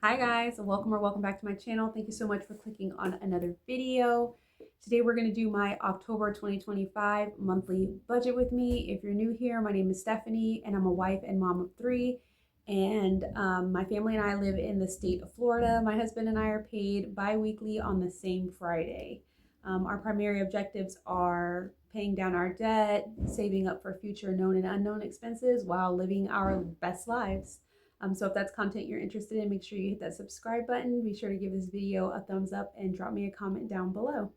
Hi guys, welcome back to my channel. Thank you so much for clicking on another video. Today we're going to do my October 2025 monthly budget with me. If you're new here, my name is Stephanie and I'm a wife and mom of three. And my family and I live in the state of Florida. My husband and I are paid bi-weekly on the same Friday. Our primary objectives are paying down our debt, saving up for future known and unknown expenses while living our best lives. So if that's content you're interested in, make sure you hit that subscribe button. Be sure to give this video a thumbs up and drop me a comment down below.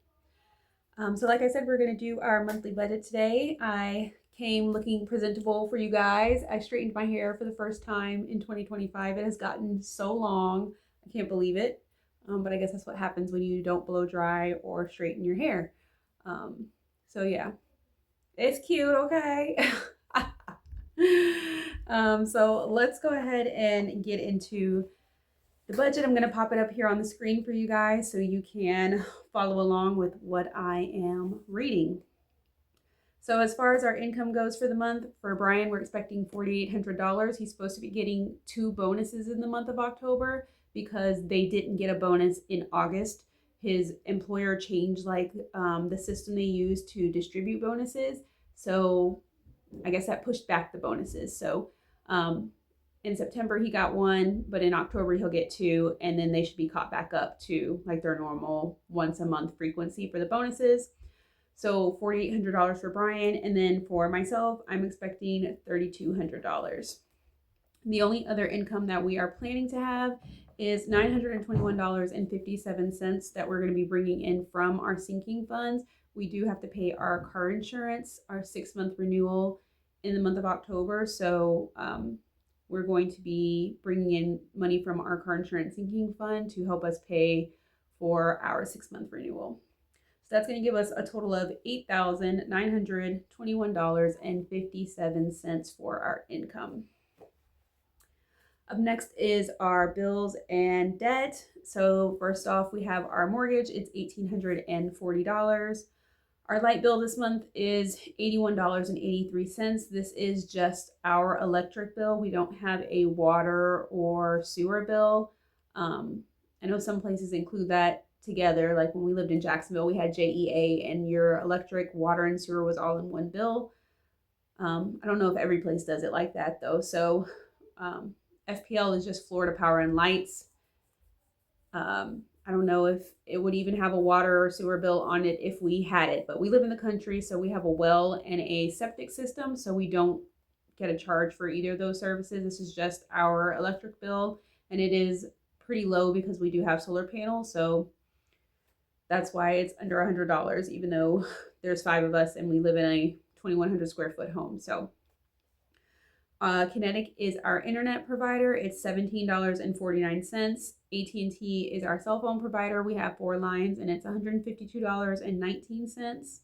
So like I said, we're going to do our monthly budget today. I came looking presentable for you guys. I straightened my hair for the first time in 2025. It has gotten so long. I can't believe it. But I guess that's what happens when you don't blow dry or straighten your hair. So yeah, it's cute, okay? So let's go ahead and get into the budget. I'm going to pop it up here on the screen for you guys so you can follow along with what I am reading. So as far as our income goes for the month, for Brian, we're expecting $4,800. He's supposed to be getting 2 bonuses in the month of October because they didn't get a bonus in August. His employer changed the system they use to distribute bonuses. So I guess that pushed back the bonuses. So in September he got 1, but in October he'll get 2, and then they should be caught back up to like their normal once a month frequency for the bonuses. So $4,800 for Brian, and then for myself, I'm expecting $3,200. The only other income that we are planning to have is $921.57 that we're going to be bringing in from our sinking funds. We do have to pay our car insurance, our 6-month renewal in the month of October. So we're going to be bringing in money from our car insurance sinking fund to help us pay for our 6-month renewal. So that's going to give us a total of $8,921.57 for our income. Up next is our bills and debt. So first off, we have our mortgage. It's $1,840. Our light bill this month is $81.83. This is just our electric bill. We don't have a water or sewer bill. I know some places include that together. Like when we lived in Jacksonville, we had JEA and your electric, water, and sewer was all in one bill. I don't know if every place does it like that though. So FPL is just Florida Power and Lights. I don't know if it would even have a water or sewer bill on it if we had it, but we live in the country, so we have a well and a septic system, so we don't get a charge for either of those services. This is just our electric bill, and it is pretty low because we do have solar panels, so that's why it's under $100, even though there's 5 of us and we live in a 2,100 square foot home. So Kinetic is our internet provider. It's $17.49. AT&T is our cell phone provider. We have 4 lines and it's $152.19.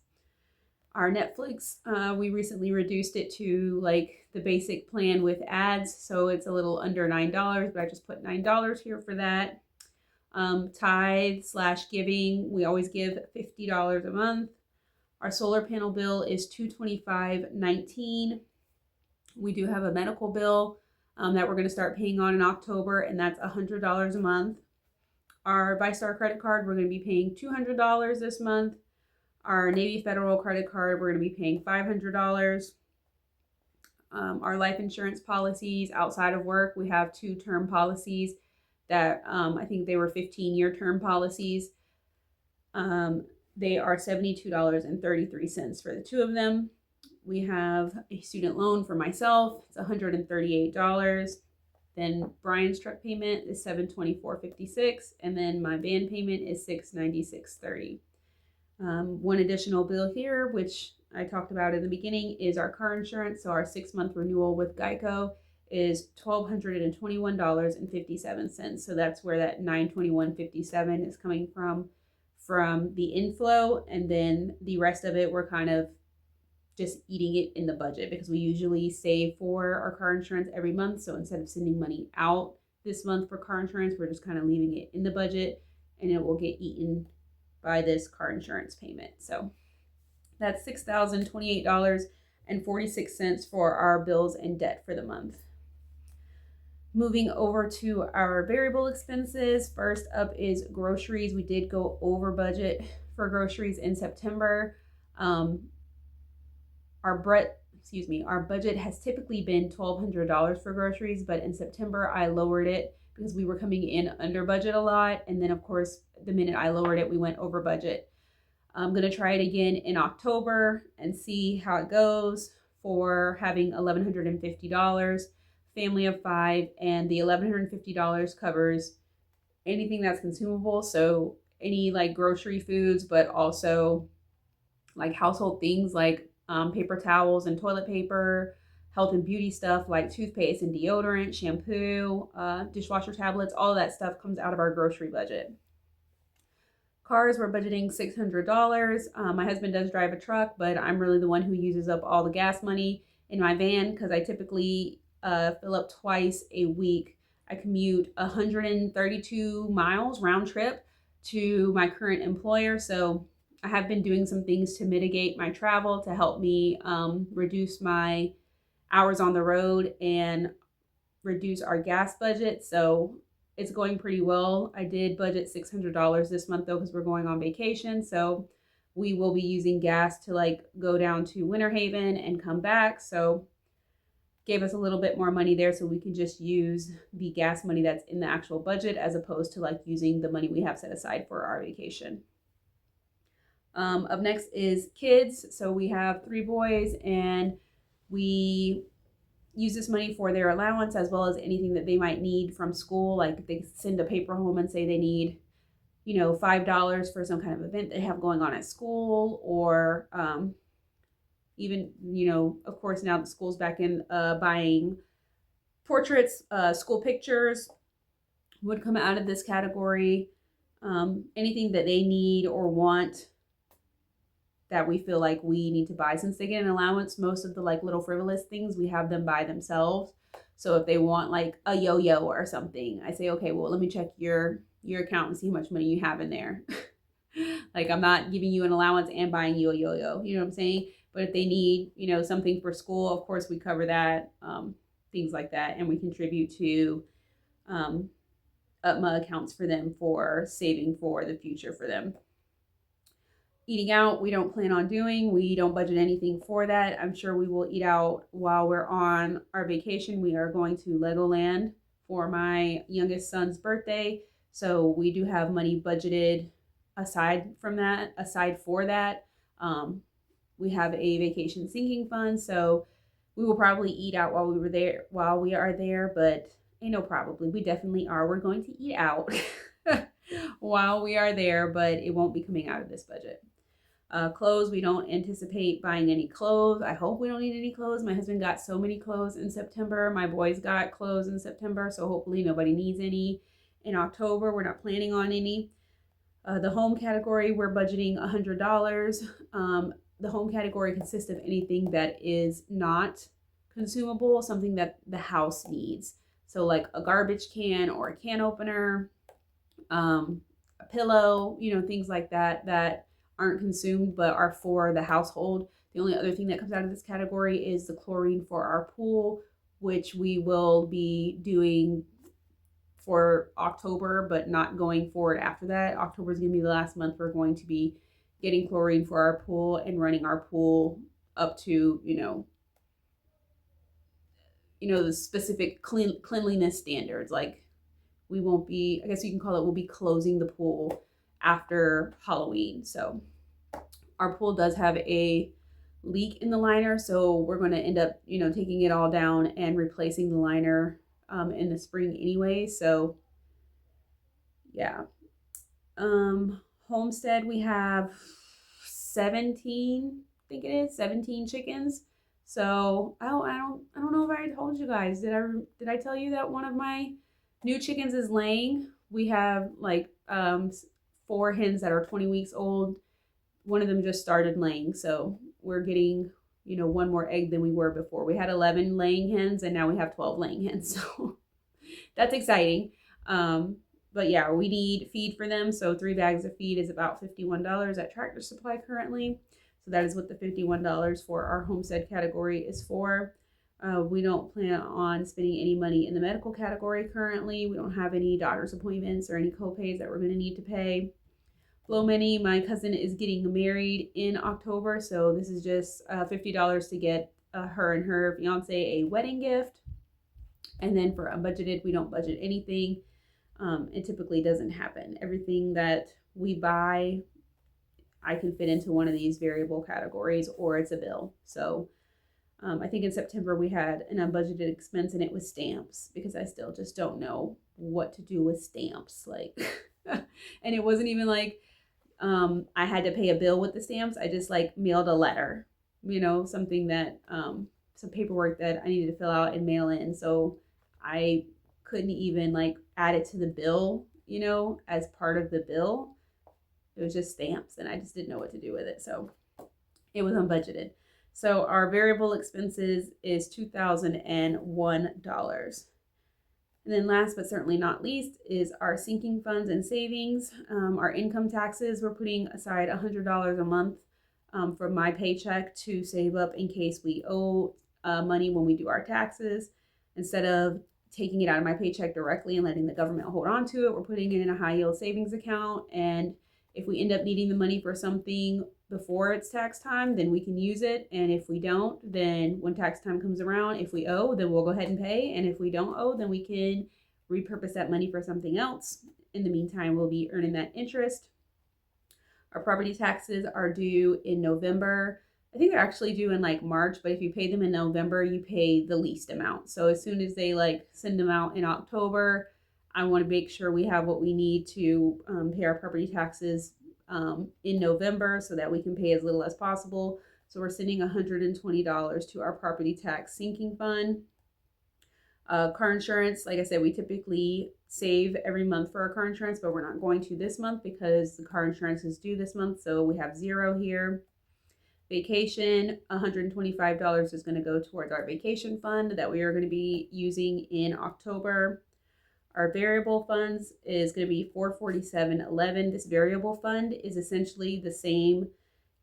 Our Netflix, we recently reduced it to like the basic plan with ads, so it's a little under $9, but I just put $9 here for that. Tithe/giving, we always give $50 a month. Our solar panel bill is $225.19. We do have a medical bill that we're going to start paying on in October, and that's $100 a month. Our ViStar credit card, we're going to be paying $200 this month. Our Navy Federal credit card, we're going to be paying $500. Our life insurance policies outside of work, we have 2 term policies that I think they were 15-year term policies. They are $72.33 for the 2 of them. We have a student loan for myself. It's $138. Then Brian's truck payment is $724.56, and then my van payment is $696.30. One additional bill here, which I talked about in the beginning, is our car insurance. So our 6-month renewal with Geico is $1,221.57. So that's where that $921.57 is coming from the inflow, and then the rest of it we're kind of just eating it in the budget because we usually save for our car insurance every month. So instead of sending money out this month for car insurance, we're just kind of leaving it in the budget and it will get eaten by this car insurance payment. So that's $6,028.46 for our bills and debt for the month. Moving over to our variable expenses, first up is groceries. We did go over budget for groceries in September. Um, our budget has typically been $1,200 for groceries, but in September I lowered it because we were coming in under budget a lot. And then of course, the minute I lowered it, we went over budget. I'm gonna try it again in October and see how it goes for having $1,150, family of 5, and the $1,150 covers anything that's consumable. So any like grocery foods, but also like household things like paper towels and toilet paper, health and beauty stuff like toothpaste and deodorant, shampoo, dishwasher tablets, all of that stuff comes out of our grocery budget. Cars, we're budgeting $600. My husband does drive a truck, but I'm really the one who uses up all the gas money in my van because I typically fill up twice a week. I commute 132 miles round trip to my current employer, so I have been doing some things to mitigate my travel to help me reduce my hours on the road and reduce our gas budget. So it's going pretty well. I did budget $600 this month though, because we're going on vacation. So we will be using gas to like go down to Winter Haven and come back. So gave us a little bit more money there so we can just use the gas money that's in the actual budget as opposed to like using the money we have set aside for our vacation. Up next is kids. So we have 3 boys and we use this money for their allowance as well as anything that they might need from school. Like if they send a paper home and say they need, $5 for some kind of event they have going on at school, or even, of course, now that school's back in, buying portraits, school pictures would come out of this category. Anything that they need or want that we feel like we need to buy, since they get an allowance, most of the like little frivolous things we have them buy themselves. So if they want like a yo-yo or something, I say, okay, well, let me check your account and see how much money you have in there. Like I'm not giving you an allowance and buying you a yo-yo, you know what I'm saying? But if they need, something for school, of course we cover that, things like that. And we contribute to UTMA accounts for them for saving for the future for them. Eating out, we don't plan on doing. We don't budget anything for that. I'm sure we will eat out while we're on our vacation. We are going to Legoland for my youngest son's birthday. So we do have money budgeted aside for that. We have a vacation sinking fund. So we will probably eat out while we are there, but ain't no probably. We definitely are. We're going to eat out while we are there, but it won't be coming out of this budget. Clothes, we don't anticipate buying any clothes. I hope we don't need any clothes. My husband got so many clothes in September. My boys got clothes in September, so hopefully nobody needs any. In October, we're not planning on any. The home category, we're budgeting $100. The home category consists of anything that is not consumable, something that the house needs. So like a garbage can or a can opener, a pillow, things like that aren't consumed but are for the household. The only other thing that comes out of this category is the chlorine for our pool, which we will be doing for October, but not going forward after that. October is going to be the last month we're going to be getting chlorine for our pool and running our pool up to, the specific cleanliness standards. Like we won't be, I guess you can call it, we'll be closing the pool after Halloween. So our pool does have a leak in the liner, so we're going to end up, taking it all down and replacing the liner in the spring anyway. So yeah. Homestead, we have 17 chickens. So I don't know if I told you guys. Did I tell you that one of my new chickens is laying? We have like 4 hens that are 20 weeks old. One of them just started laying, so we're getting, 1 more egg than we were before. We had 11 laying hens and now we have 12 laying hens. So that's exciting. But yeah, we need feed for them. So 3 bags of feed is about $51 at Tractor Supply currently. So that is what the $51 for our homestead category is for. We don't plan on spending any money in the medical category currently. We don't have any doctor's appointments or any co-pays that we're going to need to pay. Blow money, my cousin is getting married in October, so this is just $50 to get her and her fiance a wedding gift. And then for unbudgeted, we don't budget anything. It typically doesn't happen. Everything that we buy, I can fit into one of these variable categories, or it's a bill. So I think in September we had an unbudgeted expense, and it was stamps, because I still just don't know what to do with stamps. Like, and it wasn't even like I had to pay a bill with the stamps. I just like mailed a letter, something that, some paperwork that I needed to fill out and mail in. So I couldn't even like add it to the bill, as part of the bill. It was just stamps, and I just didn't know what to do with it. So it was unbudgeted. So our variable expenses is $2,001. And then last but certainly not least is our sinking funds and savings. Our income taxes, we're putting aside $100 a month from my paycheck to save up in case we owe money when we do our taxes. Instead of taking it out of my paycheck directly and letting the government hold on to it, we're putting it in a high yield savings account. And if we end up needing the money for something before it's tax time, then we can use it. And if we don't, then when tax time comes around, if we owe, then we'll go ahead and pay. And if we don't owe, then we can repurpose that money for something else. In the meantime, we'll be earning that interest. Our property taxes are due in November. I think they're actually due in like March, but if you pay them in November, you pay the least amount. So as soon as they like send them out in October, I want to make sure we have what we need to pay our property taxes in November, so that we can pay as little as possible. So we're sending $120 to our property tax sinking fund. Car insurance, like I said, we typically save every month for our car insurance, but we're not going to this month because the car insurance is due this month. So we have $0 here. Vacation, $125 is going to go towards our vacation fund that we are going to be using in October. Our variable funds is going to be $447.11. This variable fund is essentially the same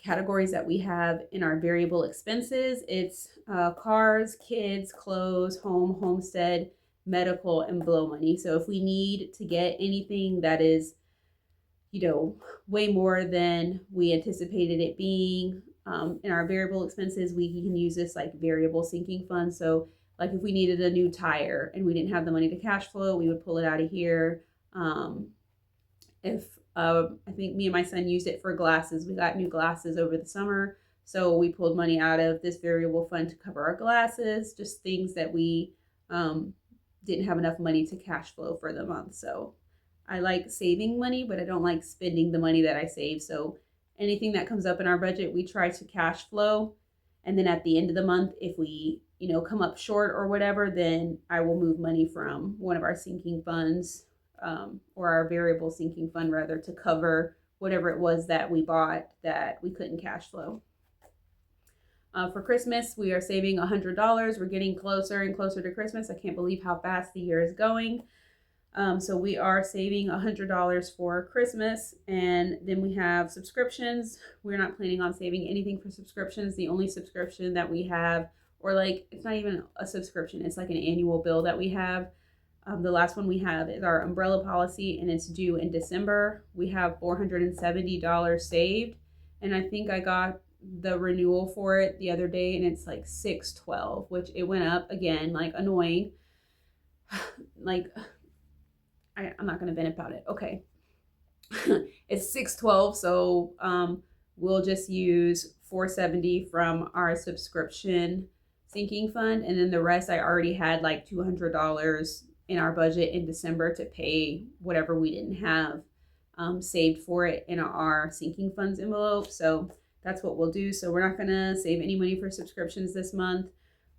categories that we have in our variable expenses. It's cars, kids, clothes, home, homestead, medical, and blow money. So if we need to get anything that is, way more than we anticipated it being in our variable expenses, we can use this like variable sinking fund. So like if we needed a new tire and we didn't have the money to cash flow, we would pull it out of here. I think me and my son used it for glasses. We got new glasses over the summer. So we pulled money out of this variable fund to cover our glasses, just things that we didn't have enough money to cash flow for the month. So I like saving money, but I don't like spending the money that I save. So anything that comes up in our budget, we try to cash flow. And then at the end of the month, if we, come up short or whatever, then I will move money from one of our sinking funds or our variable sinking fund rather, to cover whatever it was that we bought that we couldn't cash flow. For Christmas, we are saving $100. We're getting closer and closer to Christmas. I can't believe how fast the year is going. So we are saving $100 for Christmas. And then we have subscriptions. We're not planning on saving anything for subscriptions. The only subscription that we have, or like, it's not even a subscription, it's like an annual bill that we have. The last one we have is our umbrella policy, and it's due in December. We have $470 saved, and I think I got the renewal for it the other day, and it's like $612, which it went up again, like annoying. Like, I'm not gonna vent about it. Okay, it's $612, so we'll just use $470 from our subscription sinking fund, and then the rest I already had like $200 in our budget in December to pay whatever we didn't have saved for it in our sinking funds envelope. So that's what we'll do. So we're not gonna save any money for subscriptions this month.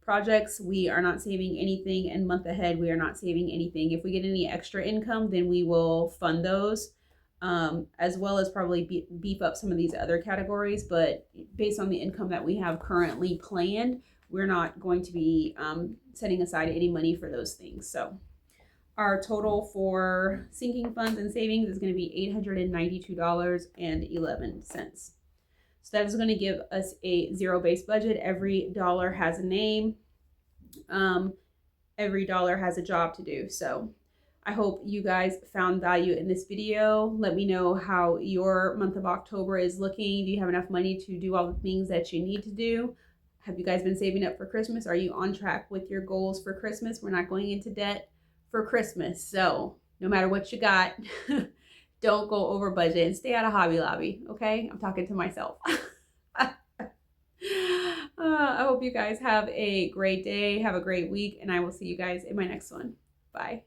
Projects, we are not saving anything, and month ahead we are not saving anything. If we get any extra income, then we will fund those, as well as probably beef up some of these other categories. But based on the income that we have currently planned, we're not going to be setting aside any money for those things. So our total for sinking funds and savings is going to be $892.11. So that is going to give us a zero-based budget. Every dollar has a name. Every dollar has a job to do. So I hope you guys found value in this video. Let me know how your month of October is looking. Do you have enough money to do all the things that you need to do? Have you guys been saving up for Christmas? Are you on track with your goals for Christmas? We're not going into debt for Christmas. So no matter what you got, don't go over budget and stay out of Hobby Lobby. Okay? I'm talking to myself. I hope you guys have a great day. Have a great week. And I will see you guys in my next one. Bye.